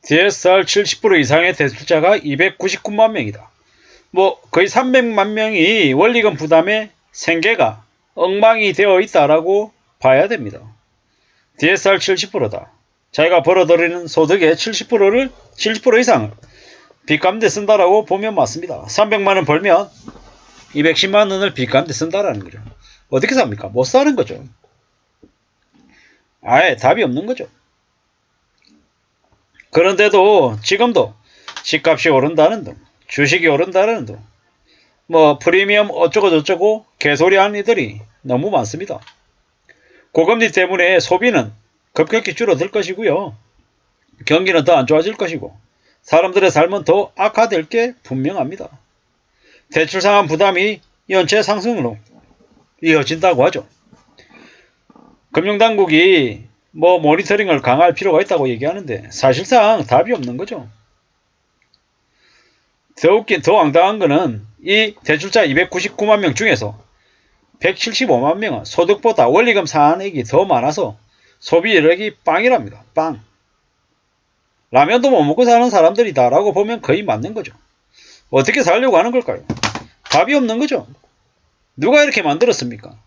DSR 70% 이상의 대출자가 299만 명이다. 거의 300만 명이 원리금 부담에 생계가 엉망이 되어 있다라고 봐야 됩니다. DSR 70%다. 자기가 벌어들이는 소득의 70% 이상을 빚감대 쓴다라고 보면 맞습니다. 300만원 벌면 210만원을 빚감대 쓴다라는 거죠. 어떻게 삽니까? 못 사는 거죠. 아예 답이 없는 거죠. 그런데도 지금도 집값이 오른다는 등, 주식이 오른다는 등, 프리미엄 어쩌고저쩌고 개소리하는 이들이 너무 많습니다. 고금리 때문에 소비는 급격히 줄어들 것이고요. 경기는 더 안 좋아질 것이고 사람들의 삶은 더 악화될 게 분명합니다. 대출 상환 부담이 연체 상승으로 이어진다고 하죠. 금융당국이 모니터링을 강화할 필요가 있다고 얘기하는데 사실상 답이 없는 거죠. 더 황당한 거는 이 대출자 299만 명 중에서 175만 명은 소득보다 원리금 상환액이 더 많아서 소비 여력이 빵이랍니다. 빵. 라면도 못 먹고 사는 사람들이다 라고 보면 거의 맞는 거죠. 어떻게 살려고 하는 걸까요? 답이 없는 거죠. 누가 이렇게 만들었습니까?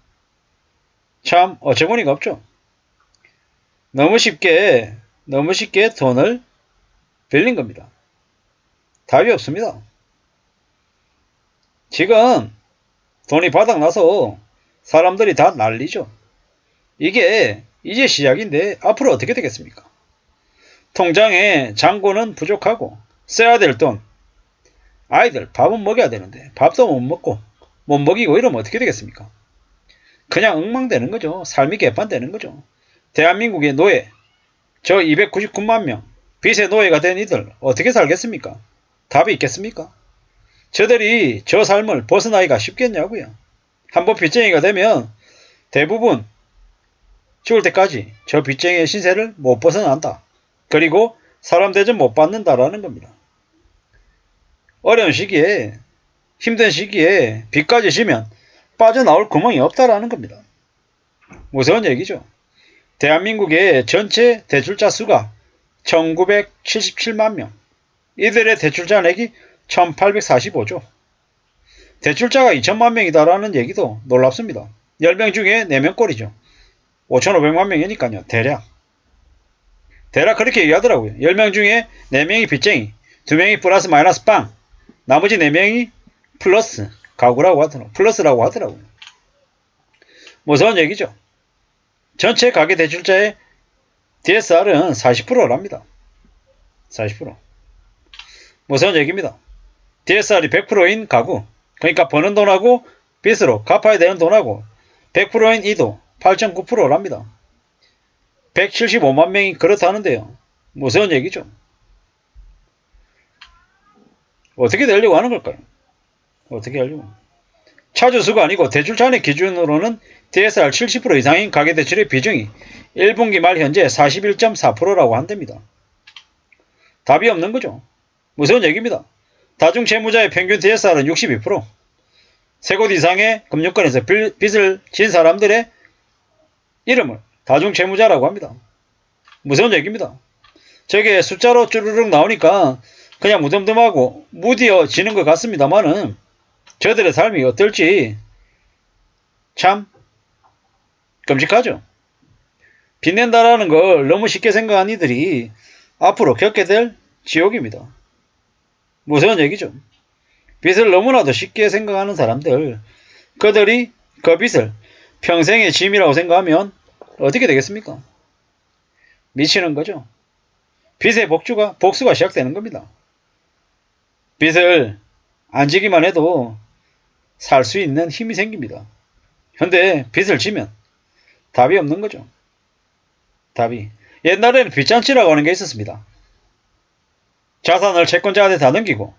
참 어처구니가 없죠. 너무 쉽게 돈을 빌린 겁니다. 답이 없습니다. 지금 돈이 바닥나서 사람들이 다 난리죠. 이게 이제 시작인데 앞으로 어떻게 되겠습니까? 통장에 잔고는 부족하고 써야 될 돈, 아이들 밥은 먹여야 되는데 밥도 못 먹이고 이러면 어떻게 되겠습니까? 그냥 엉망되는 거죠. 삶이 개판되는 거죠. 대한민국의 노예, 저 299만 명 빚의 노예가 된 이들 어떻게 살겠습니까? 답이 있겠습니까? 저들이 저 삶을 벗어나기가 쉽겠냐고요. 한번 빚쟁이가 되면 대부분 죽을 때까지 저 빚쟁이의 신세를 못 벗어난다. 그리고 사람 대접 못 받는다라는 겁니다. 어려운 시기에 힘든 시기에 빚까지 지면 빠져나올 구멍이 없다라는 겁니다. 무서운 얘기죠. 대한민국의 전체 대출자 수가 1977만 명. 이들의 대출자 내기 1845조. 대출자가 2천만 명이다라는 얘기도 놀랍습니다. 10명 중에 4명꼴이죠. 5,500만 명이니까요. 대략 그렇게 얘기하더라고요. 10명 중에 4명이 빚쟁이, 2명이 플러스 마이너스 빵, 나머지 4명이 플러스 가구라고 하더라고요. 플러스라고 하더라고요. 무서운 얘기죠. 전체 가계 대출자의 DSR은 40%랍니다. 40%. 무서운 얘기입니다. DSR이 100%인 가구, 그러니까 버는 돈하고 빚으로 갚아야 되는 돈하고 100%인 이도 8.9%랍니다. 175만 명이 그렇다는데요. 무서운 얘기죠. 어떻게 되려고 하는 걸까요? 어떻게 하려고? 차주수가 아니고 대출 잔액 기준으로는 DSR 70% 이상인 가계대출의 비중이 1분기 말 현재 41.4%라고 한답니다. 답이 없는 거죠. 무서운 얘기입니다. 다중채무자의 평균 DSR은 62%. 3곳 이상의 금융권에서 빚을 진 사람들의 이름을 다중채무자라고 합니다. 무서운 얘기입니다. 저게 숫자로 쭈르륵 나오니까 그냥 무덤덤하고 무디어지는 것 같습니다만은 저들의 삶이 어떨지 참 끔찍하죠. 빚낸다라는 걸 너무 쉽게 생각한 이들이 앞으로 겪게 될 지옥입니다. 무서운 얘기죠. 빚을 너무나도 쉽게 생각하는 사람들, 그들이 그 빚을 평생의 짐이라고 생각하면 어떻게 되겠습니까? 미치는 거죠. 빚의 복수가 시작되는 겁니다. 빚을 안 지기만 해도 살 수 있는 힘이 생깁니다. 현대 빚을 지면 답이 없는 거죠. 답이. 옛날에는 빚잔치라고 하는 게 있었습니다. 자산을 채권자한테 다 넘기고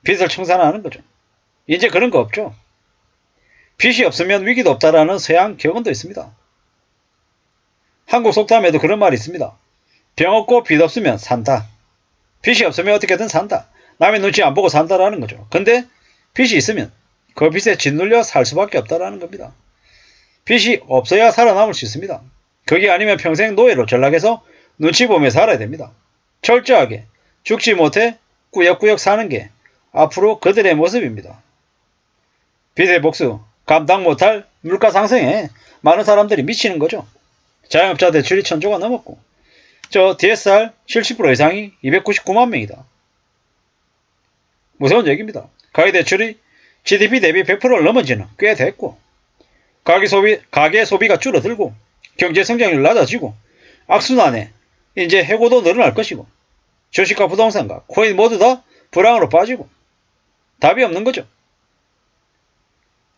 빚을 청산하는 거죠. 이제 그런 거 없죠. 빚이 없으면 위기도 없다라는 서양 격언도 있습니다. 한국 속담에도 그런 말이 있습니다. 병 없고 빚 없으면 산다. 빚이 없으면 어떻게든 산다. 남의 눈치 안 보고 산다라는 거죠. 근데 빚이 있으면 그 빚에 짓눌려 살 수밖에 없다라는 겁니다. 빚이 없어야 살아남을 수 있습니다. 그게 아니면 평생 노예로 전락해서 눈치 보며 살아야 됩니다. 철저하게 죽지 못해 꾸역꾸역 사는 게 앞으로 그들의 모습입니다. 빚의 복수, 감당 못할 물가 상승에 많은 사람들이 미치는 거죠. 자영업자 대출이 1000조가 넘었고 저 DSR 70% 이상이 299만 명이다. 무서운 얘기입니다. 가계대출이 GDP 대비 100%를 넘은지는 꽤 됐고 가계 소비가 줄어들고 경제 성장률 낮아지고 악순환에 이제 해고도 늘어날 것이고 주식과 부동산과 코인 모두 다 불황으로 빠지고 답이 없는 거죠.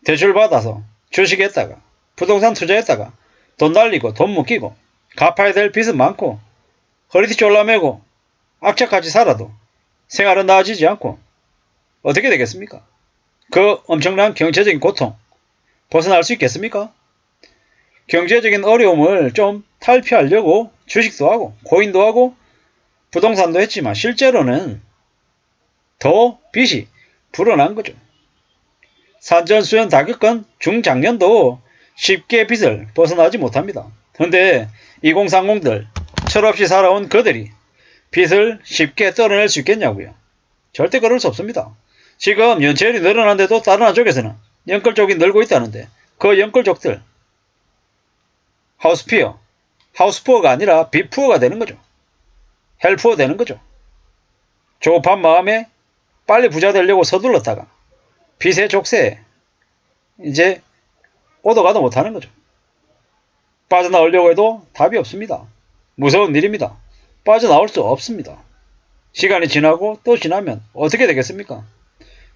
대출 받아서 주식했다가 부동산 투자했다가 돈 날리고 돈 묶이고 갚아야 될 빚은 많고 허리띠 졸라매고 악착같이 살아도 생활은 나아지지 않고 어떻게 되겠습니까? 그 엄청난 경제적인 고통 벗어날 수 있겠습니까? 경제적인 어려움을 좀 탈피하려고 주식도 하고 코인도 하고 부동산도 했지만 실제로는 더 빚이 불어난 거죠. 산전수전 다 겪은 중장년도 쉽게 빚을 벗어나지 못합니다. 그런데 2030들 철없이 살아온 그들이 빚을 쉽게 떨어낼 수 있겠냐고요. 절대 그럴 수 없습니다. 지금 연체율이 늘어난데도 다른 한쪽에서는 연끌족이 늘고 있다는데 그 연끌족들 하우스푸어가 아니라 빚푸어가 되는 거죠. 헬푸어 되는 거죠. 조급한 마음에 빨리 부자 되려고 서둘렀다가 빚의 족쇄에 이제 오도 가도 못하는 거죠. 빠져나오려고 해도 답이 없습니다. 무서운 일입니다. 빠져나올 수 없습니다. 시간이 지나고 또 지나면 어떻게 되겠습니까?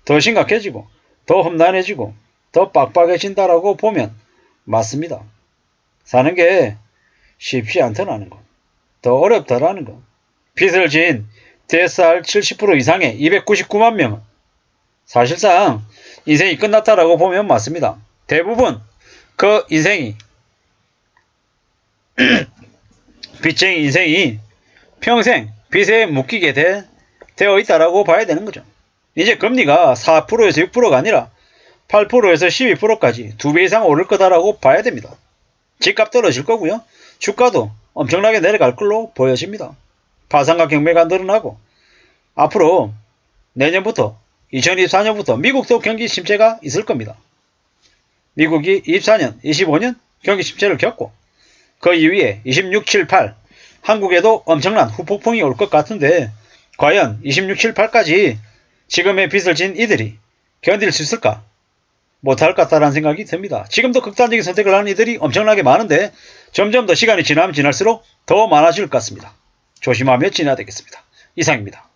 더 심각해지고 더 험난해지고 더 빡빡해진다라고 보면 맞습니다. 사는 게 쉽지 않다라는 것, 더 어렵다라는 것. 빚을 지은 DSR 70% 이상의 299만 명은 사실상 인생이 끝났다라고 보면 맞습니다. 대부분 그 인생이 빚쟁이 인생이 평생 빚에 묶이게 되어 있다라고 봐야 되는 거죠. 이제 금리가 4%에서 6%가 아니라 8%에서 12%까지 2배 이상 오를 거다라고 봐야 됩니다. 집값 떨어질 거고요. 주가도 엄청나게 내려갈 걸로 보여집니다. 파산과 경매가 늘어나고 앞으로 내년부터 2024년부터 미국도 경기 침체가 있을 겁니다. 미국이 24년, 25년 경기 침체를 겪고 그 이후에 26, 7, 8 한국에도 엄청난 후폭풍이 올 것 같은데 과연 26, 7, 8까지 지금의 빚을 진 이들이 견딜 수 있을까? 못할 것 같다는 생각이 듭니다. 지금도 극단적인 선택을 하는 이들이 엄청나게 많은데 점점 더 시간이 지나면 지날수록 더 많아질 것 같습니다. 조심하며 지내야 되겠습니다. 이상입니다.